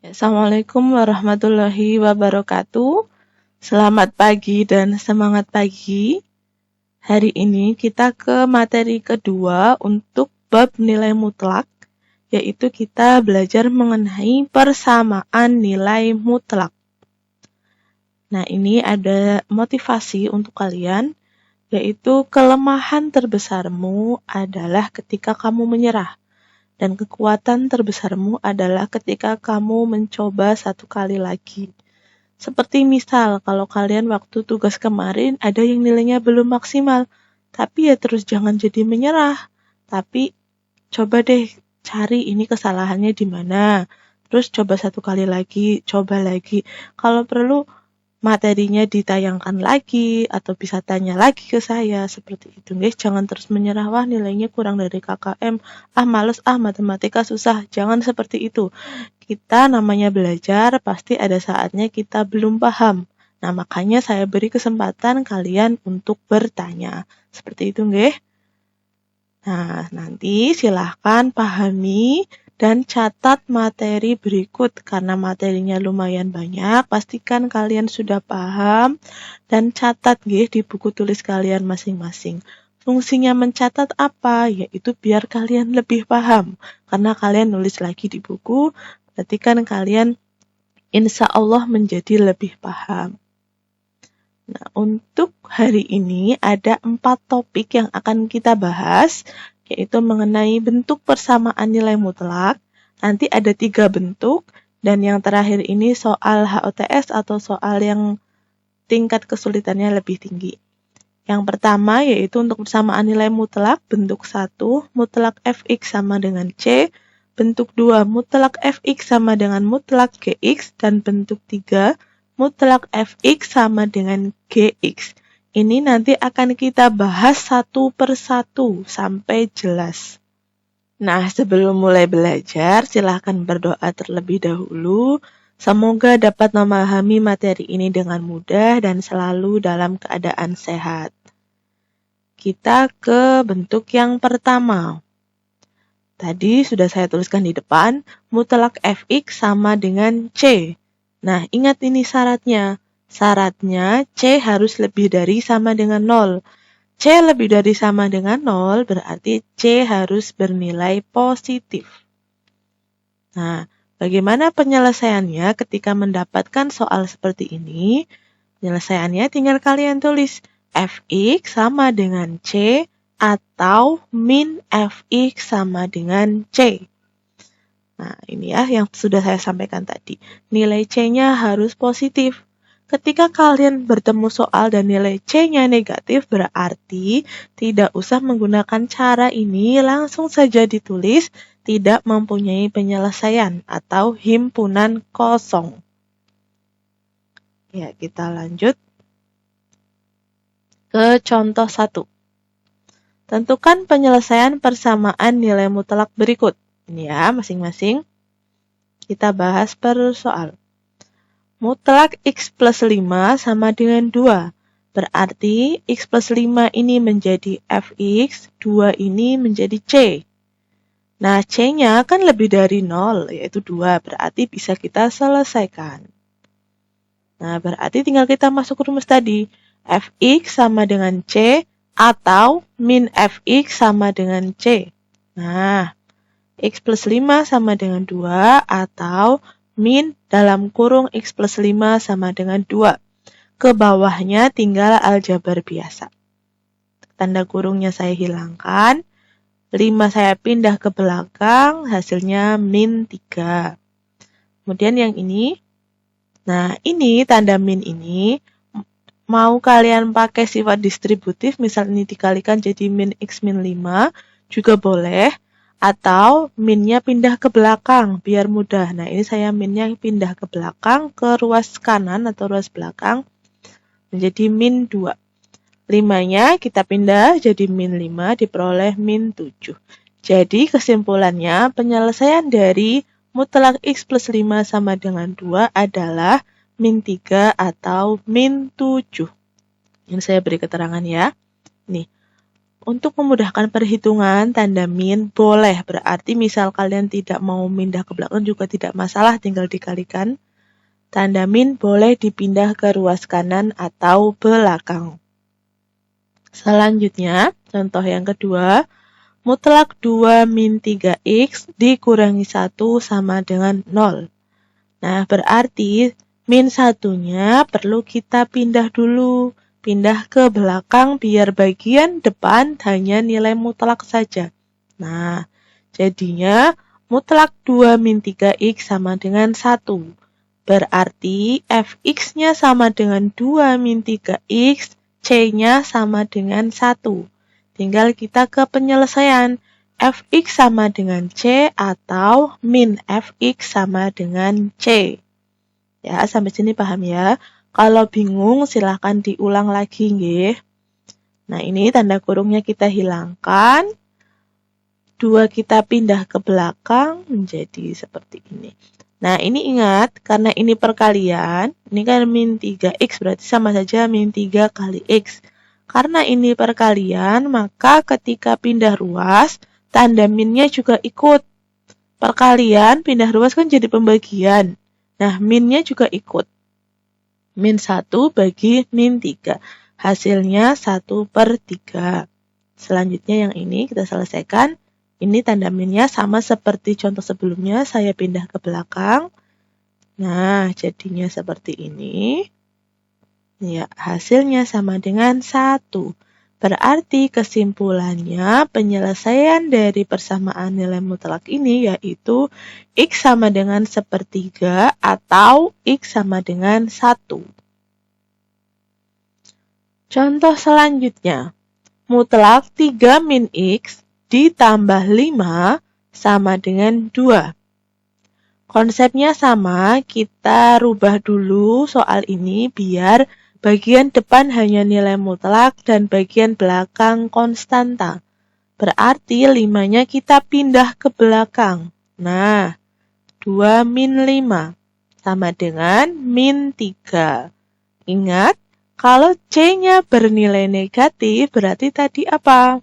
Assalamualaikum warahmatullahi wabarakatuh. Selamat pagi dan semangat pagi. Hari ini kita ke materi kedua untuk bab nilai mutlak, yaitu kita belajar mengenai persamaan nilai mutlak. Nah, ini ada motivasi untuk kalian, yaitu kelemahan terbesarmu adalah ketika kamu menyerah. Dan kekuatan terbesarmu adalah ketika kamu mencoba satu kali lagi. Seperti misal, kalau kalian waktu tugas kemarin ada yang nilainya belum maksimal, tapi ya terus jangan jadi menyerah. Tapi coba deh cari ini kesalahannya di mana. Terus coba satu kali lagi, coba lagi. Kalau perlu materinya ditayangkan lagi atau bisa tanya lagi ke saya seperti itu guys. Jangan terus menyerah, wah nilainya kurang dari KKM, males matematika susah. Jangan seperti itu. Kita namanya belajar, pasti ada saatnya kita belum paham. Nah, makanya saya beri kesempatan kalian untuk bertanya. Seperti itu nggih. Nah, nanti silahkan pahami dan catat materi berikut. Karena materinya lumayan banyak, pastikan kalian sudah paham dan catat nggih di buku tulis kalian masing-masing. Fungsinya mencatat apa? Yaitu biar kalian lebih paham. Karena kalian nulis lagi di buku, berarti kan kalian insya Allah menjadi lebih paham. Nah, untuk hari ini ada 4 topik yang akan kita bahas, yaitu mengenai bentuk persamaan nilai mutlak. Nanti ada 3 bentuk, dan yang terakhir ini soal HOTS atau soal yang tingkat kesulitannya lebih tinggi. Yang pertama yaitu untuk persamaan nilai mutlak, bentuk 1, mutlak fx sama dengan c, bentuk 2, mutlak fx sama dengan mutlak gx, dan bentuk 3, mutlak fx sama dengan gx. Ini nanti akan kita bahas satu persatu sampai jelas. Nah, sebelum mulai belajar, silahkan berdoa terlebih dahulu. Semoga dapat memahami materi ini dengan mudah dan selalu dalam keadaan sehat. Kita ke bentuk yang pertama. Tadi sudah saya tuliskan di depan, mutlak fx sama dengan c. Nah, ingat ini syaratnya. Syaratnya c harus lebih dari sama dengan 0. C lebih dari sama dengan 0 berarti c harus bernilai positif. Nah, bagaimana penyelesaiannya ketika mendapatkan soal seperti ini? Penyelesaiannya tinggal kalian tulis fx sama dengan c atau min fx sama dengan c. Nah, ini ya yang sudah saya sampaikan tadi. Nilai c-nya harus positif. Ketika kalian bertemu soal dan nilai c-nya negatif, berarti tidak usah menggunakan cara ini, langsung saja ditulis tidak mempunyai penyelesaian atau himpunan kosong. Ya, kita lanjut ke contoh 1. Tentukan penyelesaian persamaan nilai mutlak berikut. Ini ya, masing-masing. Kita bahas per soal. Mutlak x plus 5 sama dengan 2. Berarti x plus 5 ini menjadi fx, 2 ini menjadi c. Nah, c-nya kan lebih dari 0, yaitu 2. Berarti bisa kita selesaikan. Nah, berarti tinggal kita masuk rumus tadi. Fx sama dengan c atau min fx sama dengan c. Nah, x plus 5 sama dengan 2 atau min dalam kurung x plus 5 sama dengan 2. Ke bawahnya tinggal aljabar biasa. Tanda kurungnya saya hilangkan. 5 saya pindah ke belakang, hasilnya min 3. Kemudian yang ini. Nah, ini tanda min ini. Mau kalian pakai sifat distributif, misal ini dikalikan jadi min x min 5, juga boleh. Atau minnya pindah ke belakang, biar mudah. Nah, ini saya minnya pindah ke belakang, ke ruas kanan atau ruas belakang, menjadi min 2. 5-nya kita pindah jadi min 5, diperoleh min 7. Jadi kesimpulannya, penyelesaian dari mutlak x plus 5 sama dengan 2 adalah min 3 atau min 7. Ini saya beri keterangan ya. Nih, Untuk memudahkan perhitungan, tanda min boleh. Berarti misal kalian tidak mau pindah ke belakang juga tidak masalah, tinggal dikalikan. Tanda min boleh dipindah ke ruas kanan atau belakang. Selanjutnya, contoh yang kedua, mutlak 2 min 3x dikurangi 1 sama dengan 0. Nah, berarti min satunya perlu kita pindah dulu. Pindah ke belakang biar bagian depan hanya nilai mutlak saja. Nah, jadinya mutlak 2 min 3x sama dengan 1. Berarti fx-nya sama dengan 2 min 3x, c-nya sama dengan 1. Tinggal kita ke penyelesaian. Fx sama dengan c atau min fx sama dengan c. Ya, sampai sini paham ya? Kalau bingung silahkan diulang lagi nggih. Nah, ini tanda kurungnya kita hilangkan. 2 kita pindah ke belakang menjadi seperti ini. Nah, ini ingat, karena ini perkalian, ini kan min 3x berarti sama saja min 3 kali x. Karena ini perkalian, maka ketika pindah ruas, tanda minnya juga ikut. Perkalian, pindah ruas kan jadi pembagian. Nah, minnya juga ikut. Min 1 bagi min 3. Hasilnya 1/3. Selanjutnya yang ini kita selesaikan. Ini tanda minnya sama seperti contoh sebelumnya. Saya pindah ke belakang. Nah, jadinya seperti ini. Ya, hasilnya sama dengan 1. Berarti kesimpulannya penyelesaian dari persamaan nilai mutlak ini yaitu x sama dengan 1/3 atau x sama dengan 1. Contoh selanjutnya, mutlak 3 min x ditambah 5 sama dengan 2. Konsepnya sama, kita rubah dulu soal ini biar bagian depan hanya nilai mutlak dan bagian belakang konstanta. Berarti 5-nya kita pindah ke belakang. Nah, 2 min 5 sama dengan min 3. Ingat, kalau C-nya bernilai negatif berarti tadi apa?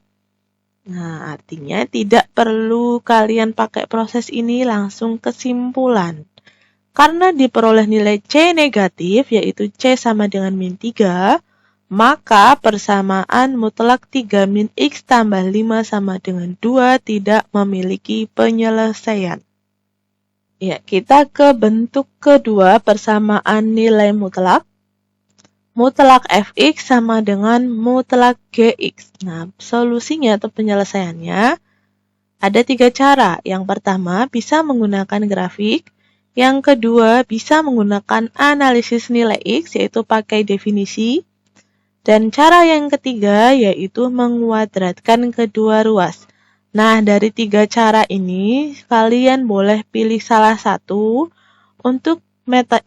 Nah, artinya tidak perlu kalian pakai proses ini, langsung kesimpulan. Karena diperoleh nilai C negatif, yaitu C sama dengan min 3, maka persamaan mutlak 3 min x tambah 5 sama dengan 2 tidak memiliki penyelesaian. Ya, kita ke bentuk kedua persamaan nilai mutlak. Mutlak fx sama dengan mutlak gx. Nah, solusinya atau penyelesaiannya ada 3 cara. Yang pertama, bisa menggunakan grafik. Yang kedua, bisa menggunakan analisis nilai X, yaitu pakai definisi. Dan cara yang ketiga, yaitu menguadratkan kedua ruas. Nah, dari 3 cara ini, kalian boleh pilih salah satu. Untuk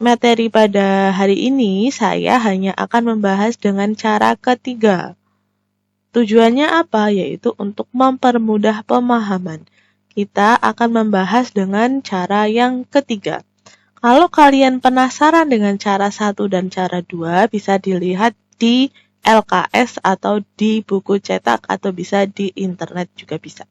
materi pada hari ini, saya hanya akan membahas dengan cara ketiga. Tujuannya apa? Yaitu untuk mempermudah pemahaman. Kita akan membahas dengan cara yang ketiga. Kalau kalian penasaran dengan cara 1 dan cara 2, bisa dilihat di LKS atau di buku cetak atau bisa di internet juga bisa.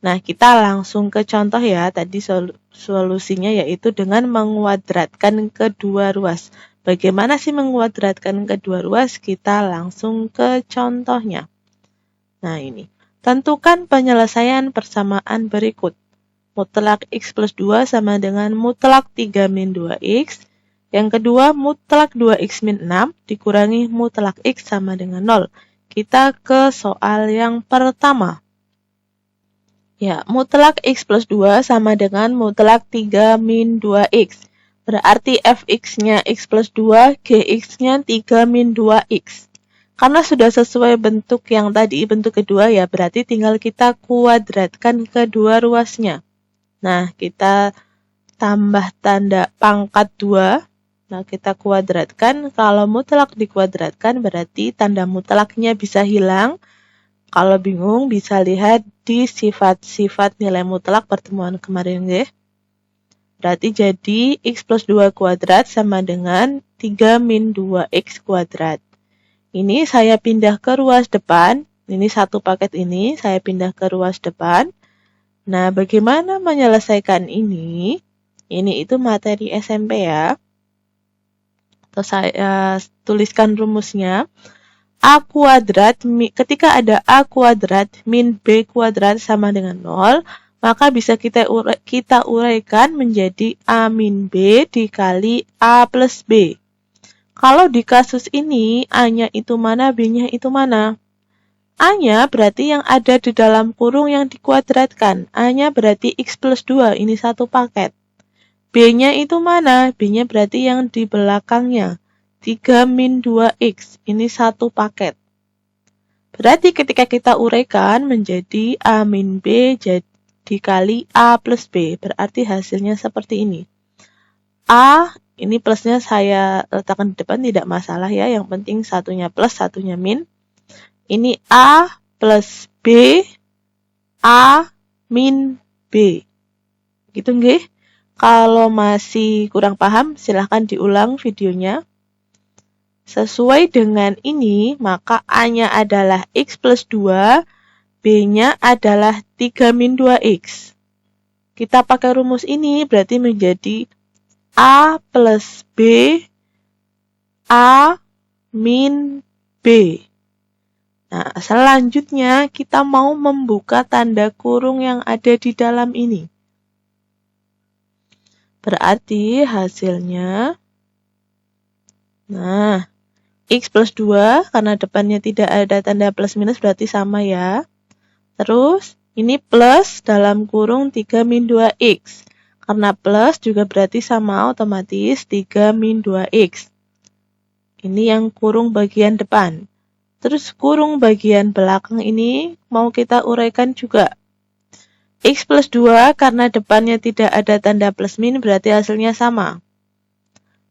Nah, kita langsung ke contoh ya. Tadi solusinya yaitu dengan menguadratkan kedua ruas. Bagaimana sih menguadratkan kedua ruas? Kita langsung ke contohnya. Nah, ini. Tentukan penyelesaian persamaan berikut. Mutlak x plus 2 sama dengan mutlak 3 min 2x. Yang kedua, mutlak 2x min 6 dikurangi mutlak x sama dengan 0. Kita ke soal yang pertama. Ya, mutlak x plus 2 sama dengan mutlak 3 min 2x. Berarti fx-nya x plus 2, gx-nya 3 min 2x. Karena sudah sesuai bentuk yang tadi, bentuk kedua ya, berarti tinggal kita kuadratkan kedua ruasnya. Nah, kita tambah tanda pangkat 2. Nah, kita kuadratkan. Kalau mutlak dikuadratkan, berarti tanda mutlaknya bisa hilang. Kalau bingung, bisa lihat di sifat-sifat nilai mutlak pertemuan kemarin ya. Berarti jadi x plus 2 kuadrat sama dengan 3 min 2x kuadrat. Ini saya pindah ke ruas depan. Ini satu paket ini saya pindah ke ruas depan. Nah, bagaimana menyelesaikan ini? Ini itu materi SMP ya. Atau saya tuliskan rumusnya. A kuadrat, ketika ada A kuadrat min B kuadrat sama dengan 0, maka bisa kita uraikan menjadi A min B dikali A plus B. Kalau di kasus ini, A-nya itu mana, B-nya itu mana? A-nya berarti yang ada di dalam kurung yang dikuadratkan. A-nya berarti X plus 2, ini satu paket. B-nya itu mana? B-nya berarti yang di belakangnya. 3 min 2X, ini satu paket. Berarti ketika kita uraikan menjadi A min B dikali A plus B. Berarti hasilnya seperti ini. A, ini plusnya saya letakkan di depan, tidak masalah ya. Yang penting satunya plus, satunya min. Ini A plus B, A min B. Gitu nggih? Kalau masih kurang paham, silahkan diulang videonya. Sesuai dengan ini, maka A-nya adalah X plus 2, B-nya adalah 3 min 2X. Kita pakai rumus ini, berarti menjadi A plus B, A min B. Nah, selanjutnya kita mau membuka tanda kurung yang ada di dalam ini. Berarti hasilnya, nah, X plus 2, karena depannya tidak ada tanda plus minus berarti sama ya. Terus, ini plus dalam kurung 3 min 2X. Karena plus juga berarti sama, otomatis 3 min 2X. Ini yang kurung bagian depan. Terus kurung bagian belakang ini mau kita uraikan juga. X plus 2 karena depannya tidak ada tanda plus min berarti hasilnya sama.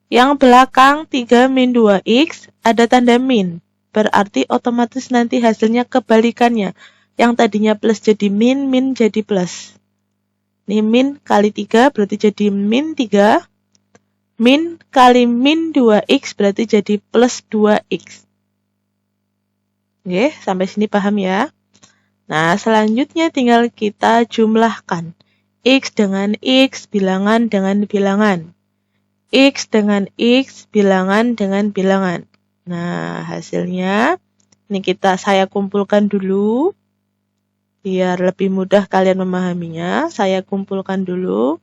Yang belakang 3 min 2X ada tanda min. Berarti otomatis nanti hasilnya kebalikannya. Yang tadinya plus jadi min, min jadi plus. Ini min kali 3 berarti jadi min 3. Min kali min 2X berarti jadi plus 2X. Oke, sampai sini paham ya? Nah, selanjutnya tinggal kita jumlahkan. X dengan X, bilangan dengan bilangan. X dengan X, bilangan dengan bilangan. Nah, hasilnya, ini saya kumpulkan dulu. Biar lebih mudah kalian memahaminya, saya kumpulkan dulu.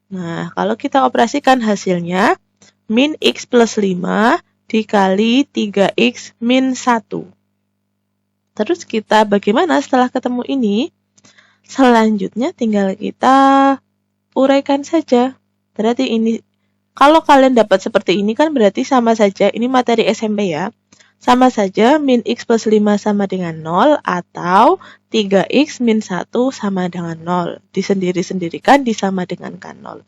Nah, kalau kita operasikan hasilnya, min X plus 5, dikali 3X min 1. Terus kita bagaimana setelah ketemu ini? Selanjutnya tinggal kita uraikan saja. Berarti ini, kalau kalian dapat seperti ini kan berarti sama saja, ini materi SMP ya. Sama saja min X plus 5 sama dengan 0 atau 3X min 1 sama dengan 0. Disendiri-sendirikan disama dengankan 0.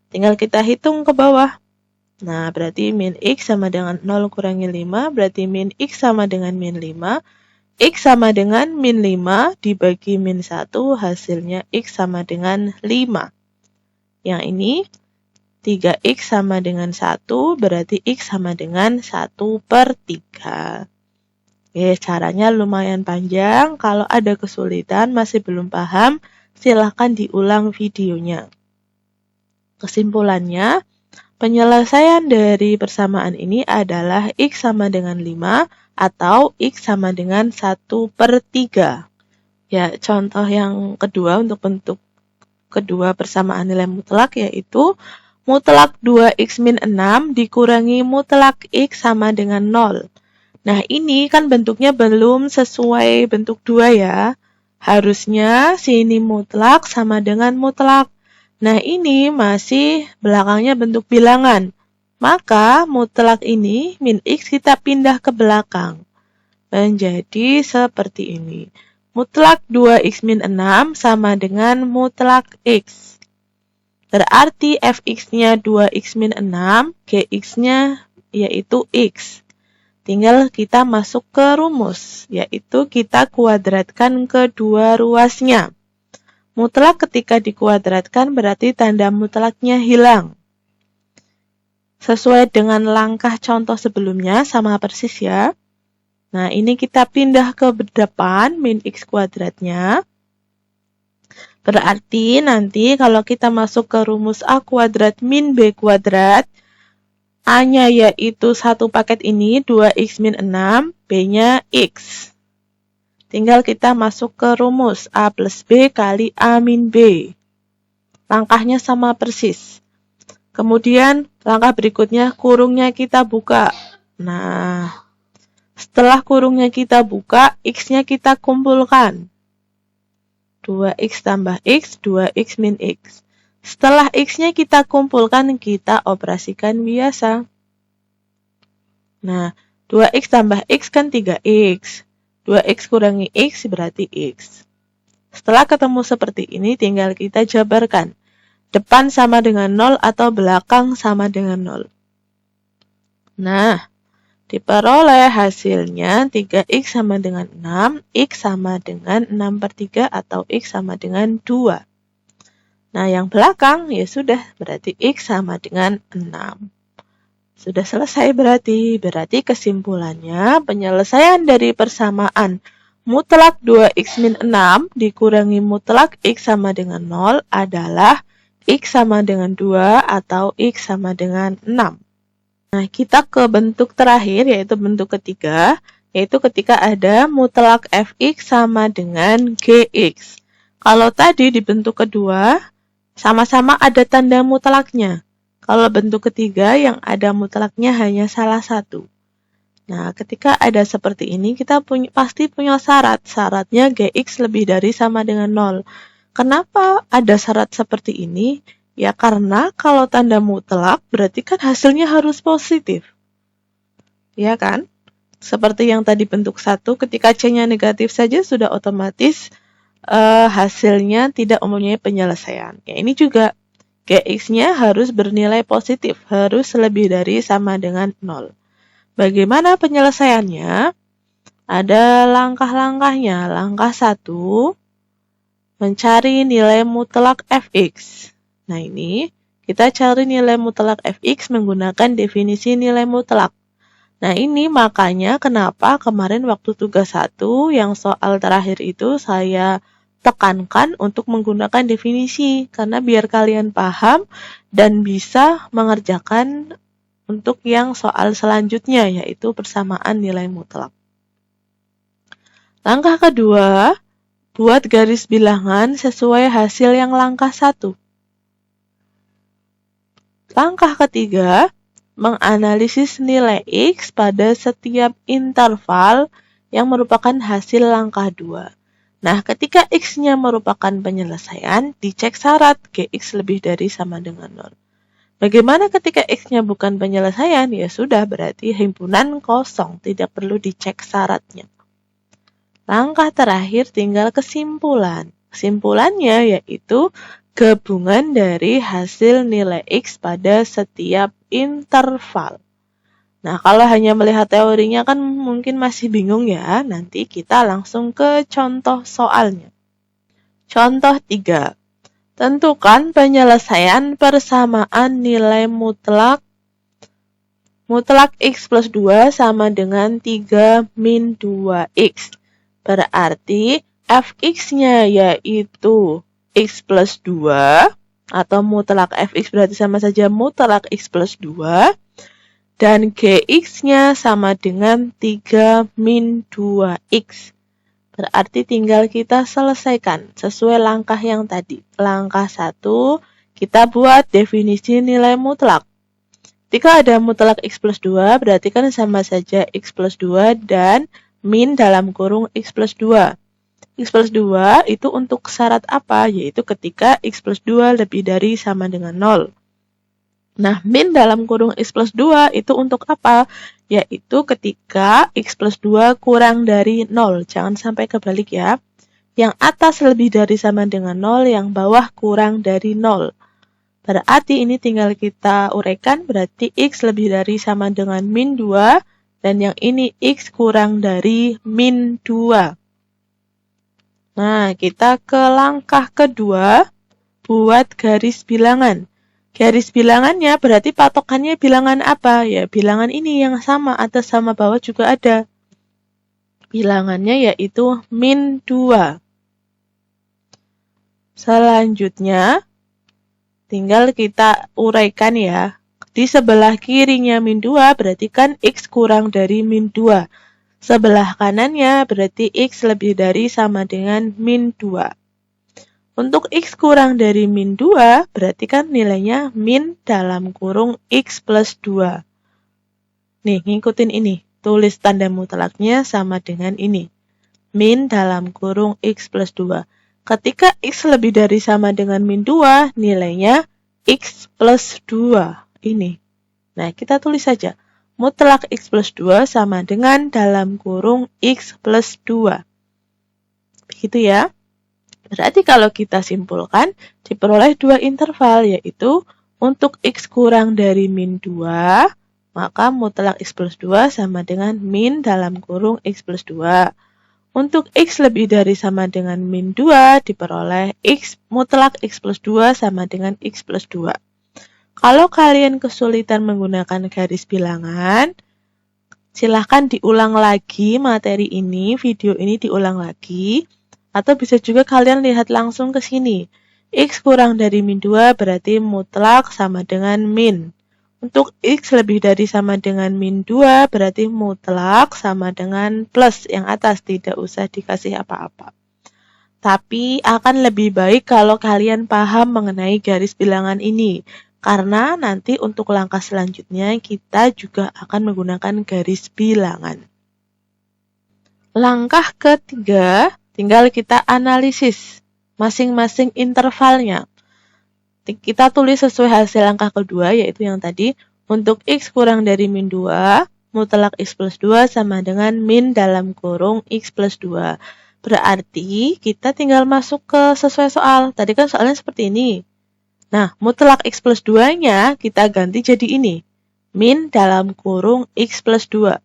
Tinggal kita hitung ke bawah. Nah, berarti min X sama dengan 0 kurangi 5, berarti min X sama dengan min 5. X sama dengan min 5 dibagi min 1, hasilnya X sama dengan 5. Yang ini, 3X sama dengan 1, berarti X sama dengan 1/3. Oke, caranya lumayan panjang. Kalau ada kesulitan, masih belum paham, silahkan diulang videonya. Kesimpulannya, penyelesaian dari persamaan ini adalah X sama dengan 5 atau X sama dengan 1/3. Ya, contoh yang kedua untuk bentuk kedua persamaan nilai mutlak yaitu mutlak 2X min 6 dikurangi mutlak X sama dengan 0. Nah, ini kan bentuknya belum sesuai bentuk 2 ya. Harusnya sini mutlak sama dengan mutlak. Nah, ini masih belakangnya bentuk bilangan. Maka mutlak ini, min X kita pindah ke belakang. Menjadi seperti ini. Mutlak 2X min 6 sama dengan mutlak X. Berarti Fx-nya 2X min 6, Gx-nya yaitu X. Tinggal kita masuk ke rumus, yaitu kita kuadratkan kedua ruasnya. Mutlak ketika dikuadratkan berarti tanda mutlaknya hilang. Sesuai dengan langkah contoh sebelumnya, sama persis ya. Nah, ini kita pindah ke depan min X kuadratnya. Berarti nanti kalau kita masuk ke rumus A kuadrat min B kuadrat, A-nya yaitu satu paket ini 2X min 6, B-nya X. Tinggal kita masuk ke rumus A plus B kali A min B. Langkahnya sama persis. Kemudian langkah berikutnya kurungnya kita buka. Nah, setelah kurungnya kita buka, X-nya kita kumpulkan. 2X tambah X, 2X min X. Setelah X-nya kita kumpulkan, kita operasikan biasa. Nah, 2X tambah X kan 3X. 2X kurangi X berarti X. Setelah ketemu seperti ini, tinggal kita jabarkan. Depan sama dengan 0 atau belakang sama dengan 0. Nah, diperoleh hasilnya 3X sama dengan 6, X sama dengan 6/3 atau X sama dengan 2. Nah, yang belakang ya sudah, berarti X sama dengan 6. Sudah selesai berarti kesimpulannya penyelesaian dari persamaan mutlak 2X min 6 dikurangi mutlak X sama dengan 0 adalah X sama dengan 2 atau X sama dengan 6. Nah, kita ke bentuk terakhir, yaitu bentuk ketiga, yaitu ketika ada mutlak Fx sama dengan Gx. Kalau tadi di bentuk kedua, sama-sama ada tanda mutlaknya. Kalau bentuk ketiga yang ada mutlaknya hanya salah satu. Nah, ketika ada seperti ini, kita pasti punya syarat. Syaratnya Gx lebih dari sama dengan 0. Kenapa ada syarat seperti ini? Ya karena kalau tanda mutlak berarti kan hasilnya harus positif. Ya kan? Seperti yang tadi bentuk 1, ketika C-nya negatif saja sudah otomatis hasilnya tidak mempunyai penyelesaian. Ya ini juga Gx-nya harus bernilai positif, harus lebih dari sama dengan 0. Bagaimana penyelesaiannya? Ada langkah-langkahnya. Langkah 1, mencari nilai mutlak Fx. Nah ini, kita cari nilai mutlak Fx menggunakan definisi nilai mutlak. Nah ini makanya kenapa kemarin waktu tugas 1 yang soal terakhir itu saya tekankan untuk menggunakan definisi. Karena biar kalian paham dan bisa mengerjakan untuk yang soal selanjutnya, yaitu persamaan nilai mutlak. Langkah kedua, buat garis bilangan sesuai hasil yang langkah 1. Langkah ketiga, menganalisis nilai X pada setiap interval yang merupakan hasil langkah 2. Nah, ketika X-nya merupakan penyelesaian, dicek syarat Gx lebih dari sama dengan 0. Bagaimana ketika X-nya bukan penyelesaian? Ya sudah, berarti himpunan kosong, tidak perlu dicek syaratnya. Langkah terakhir tinggal kesimpulan. Kesimpulannya yaitu gabungan dari hasil nilai X pada setiap interval. Nah, kalau hanya melihat teorinya kan mungkin masih bingung ya. Nanti kita langsung ke contoh soalnya. Contoh 3. Tentukan penyelesaian persamaan nilai mutlak X plus 2 sama dengan 3 min 2X. Berarti Fx-nya yaitu X plus 2, atau mutlak Fx berarti sama saja mutlak X plus 2, dan Gx-nya sama dengan 3 min 2X. Berarti tinggal kita selesaikan sesuai langkah yang tadi. Langkah 1, kita buat definisi nilai mutlak. Ketika ada mutlak X plus 2, berarti kan sama saja X plus 2 dan min dalam kurung X plus 2. X plus 2 itu untuk syarat apa? Yaitu ketika X plus 2 lebih dari sama dengan 0. Nah, min dalam kurung X plus 2 itu untuk apa? Yaitu ketika X plus 2 kurang dari 0. Jangan sampai kebalik ya. Yang atas lebih dari sama dengan 0, yang bawah kurang dari 0. Berarti ini tinggal kita uraikan, berarti X lebih dari sama dengan min 2. Dan yang ini X kurang dari min 2. Nah, kita ke langkah kedua, buat garis bilangan. Garis bilangannya berarti patokannya bilangan apa? Ya, bilangan ini yang sama, atas sama bawah juga ada. bilangannya yaitu min 2. Selanjutnya, tinggal kita uraikan ya. Di sebelah kirinya min 2 berarti kan X kurang dari min 2. Sebelah kanannya berarti X lebih dari sama dengan min 2. Untuk X kurang dari min 2 berarti kan nilainya min dalam kurung X plus 2. Nih, ngikutin ini. Tulis tanda mutlaknya sama dengan ini. Min dalam kurung X plus 2. Ketika X lebih dari sama dengan min 2, nilainya X plus 2. Ini. Nah, kita tulis saja. Mutlak X plus 2 sama dengan dalam kurung X plus 2. Begitu ya. Berarti kalau kita simpulkan, diperoleh dua interval, yaitu untuk X kurang dari min 2, maka mutlak X plus 2 sama dengan min dalam kurung X plus 2. Untuk X lebih dari sama dengan min 2, diperoleh X mutlak X plus 2 sama dengan X plus 2. Kalau kalian kesulitan menggunakan garis bilangan, silahkan diulang lagi materi ini, video ini diulang lagi. Atau bisa juga kalian lihat langsung ke sini. X kurang dari min 2 berarti mutlak sama dengan min. Untuk X lebih dari sama dengan min 2 berarti mutlak sama dengan plus yang atas, tidak usah dikasih apa-apa. Tapi akan lebih baik kalau kalian paham mengenai garis bilangan ini. Karena nanti untuk langkah selanjutnya kita juga akan menggunakan garis bilangan. Langkah ketiga, tinggal kita analisis masing-masing intervalnya. Kita tulis sesuai hasil langkah kedua, yaitu yang tadi. Untuk X kurang dari min 2, mutlak X plus 2 sama dengan min dalam kurung X plus 2. Berarti kita tinggal masuk ke sesuai soal. Tadi kan soalnya seperti ini. Nah, mutlak X plus 2-nya kita ganti jadi ini. Min dalam kurung X plus 2.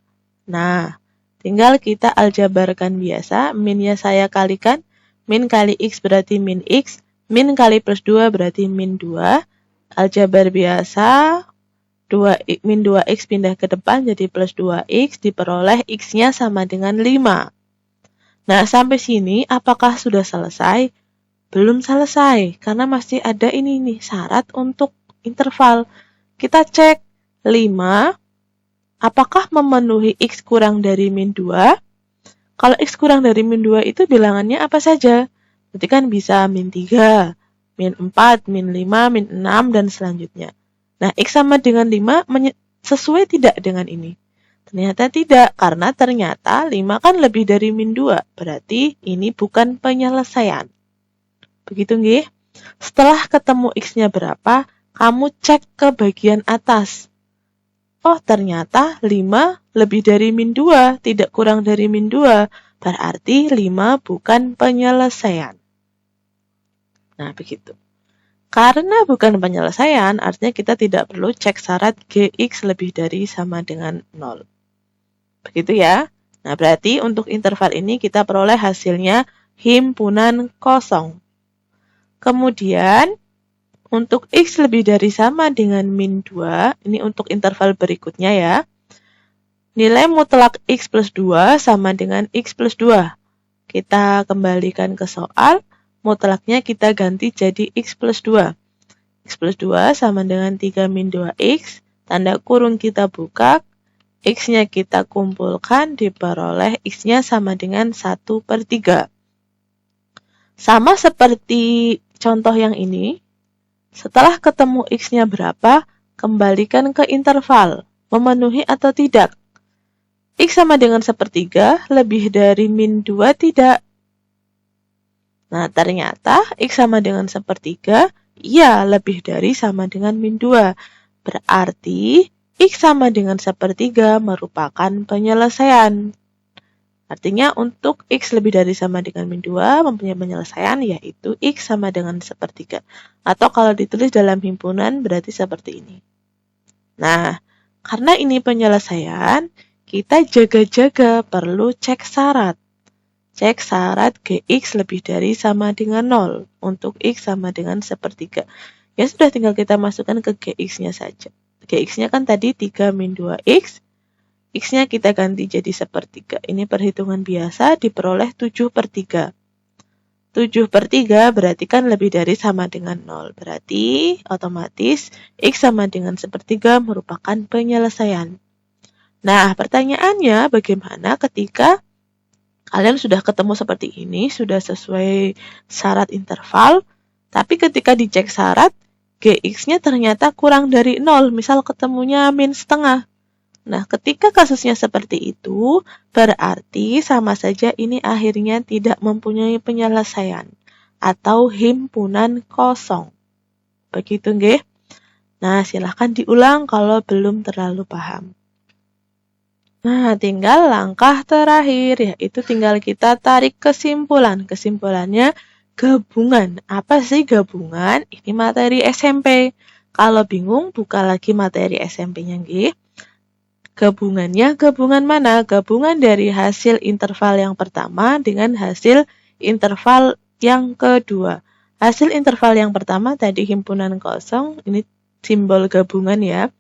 Nah, tinggal kita aljabarkan biasa, minnya saya kalikan, min kali X berarti min X, min kali plus 2 berarti min 2, aljabar biasa, min 2X pindah ke depan jadi plus 2X, diperoleh X-nya sama dengan 5. Nah, sampai sini apakah sudah selesai? Belum selesai, karena masih ada ini nih, syarat untuk interval. Kita cek 5. Apakah memenuhi X kurang dari min 2? Kalau X kurang dari min 2 itu bilangannya apa saja? Berarti kan bisa min 3, min 4, min 5, min 6, dan selanjutnya. Nah, X sama dengan 5 sesuai tidak dengan ini? Ternyata tidak, karena ternyata 5 kan lebih dari min 2. Berarti ini bukan penyelesaian. Begitu nggih? Setelah ketemu X-nya berapa, kamu cek ke bagian atas. Oh, ternyata 5 lebih dari min 2, tidak kurang dari min 2. Berarti 5 bukan penyelesaian. Nah, begitu. Karena bukan penyelesaian, artinya kita tidak perlu cek syarat Gx lebih dari sama dengan 0. Begitu ya. Nah, berarti untuk interval ini kita peroleh hasilnya himpunan kosong. Kemudian, untuk X lebih dari sama dengan min 2, ini untuk interval berikutnya ya. Nilai mutlak X plus 2 sama dengan X plus 2. Kita kembalikan ke soal, mutlaknya kita ganti jadi X plus 2. X plus 2 sama dengan 3 min 2X, tanda kurung kita buka, X-nya kita kumpulkan, diperoleh X-nya sama dengan 1/3. Sama seperti contoh yang ini, setelah ketemu X-nya berapa, kembalikan ke interval, memenuhi atau tidak. X sama dengan 1/3, lebih dari min 2 tidak. Nah, ternyata X sama dengan 1/3, iya lebih dari sama dengan min 2. Berarti X sama dengan 1/3 merupakan penyelesaian. Artinya untuk X lebih dari sama dengan min 2 mempunyai penyelesaian, yaitu X sama dengan 1/3. Atau kalau ditulis dalam himpunan berarti seperti ini. Nah, karena ini penyelesaian, kita jaga-jaga perlu cek syarat. Cek syarat Gx lebih dari sama dengan 0 untuk X sama dengan 1/3. Ya sudah, tinggal kita masukkan ke Gx-nya saja. Gx-nya kan tadi 3 min 2X, X-nya kita ganti jadi sepertiga. Ini perhitungan biasa diperoleh 7/3. 7/3 berarti kan lebih dari sama dengan 0. Berarti otomatis X sama dengan sepertiga merupakan penyelesaian. Nah, pertanyaannya bagaimana ketika kalian sudah ketemu seperti ini, sudah sesuai syarat interval, tapi ketika dicek syarat, Gx-nya ternyata kurang dari 0, misal ketemunya min setengah. Nah, ketika kasusnya seperti itu, berarti sama saja ini akhirnya tidak mempunyai penyelesaian atau himpunan kosong. Begitu nggih? Nah, silahkan diulang kalau belum terlalu paham. Nah, tinggal langkah terakhir, yaitu tinggal kita tarik kesimpulan. Kesimpulannya gabungan. Apa sih gabungan? Ini materi SMP. Kalau bingung, buka lagi materi SMP-nya, nggih. Gabungannya gabungan mana? Gabungan dari hasil interval yang pertama dengan hasil interval yang kedua. Hasil interval yang pertama tadi himpunan kosong, ini simbol gabungan ya.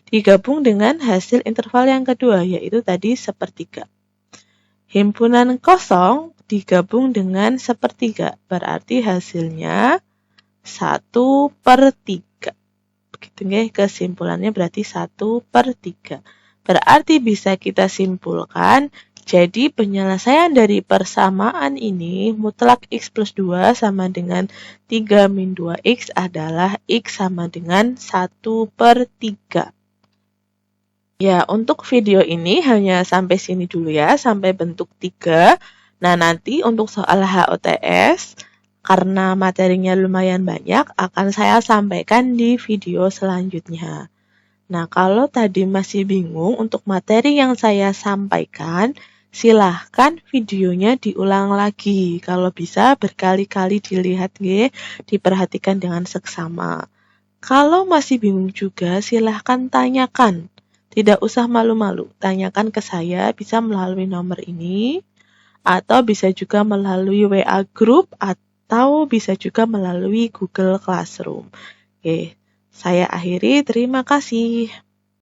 Digabung dengan hasil interval yang kedua, yaitu tadi sepertiga. Himpunan kosong digabung dengan sepertiga, berarti hasilnya 1/3. Begitu nggih, kesimpulannya berarti 1/3. Berarti bisa kita simpulkan, jadi penyelesaian dari persamaan ini mutlak X plus 2 sama dengan 3 min 2X adalah X sama dengan 1/3. Ya, untuk video ini hanya sampai sini dulu ya, sampai bentuk 3. Nah, nanti untuk soal HOTS, karena materinya lumayan banyak, akan saya sampaikan di video selanjutnya. Nah, kalau tadi masih bingung untuk materi yang saya sampaikan, silahkan videonya diulang lagi. Kalau bisa berkali-kali dilihat, diperhatikan dengan seksama. Kalau masih bingung juga, silahkan tanyakan. Tidak usah malu-malu, tanyakan ke saya, bisa melalui nomor ini, atau bisa juga melalui WA group, atau bisa juga melalui Google Classroom. Oke, saya akhiri, terima kasih.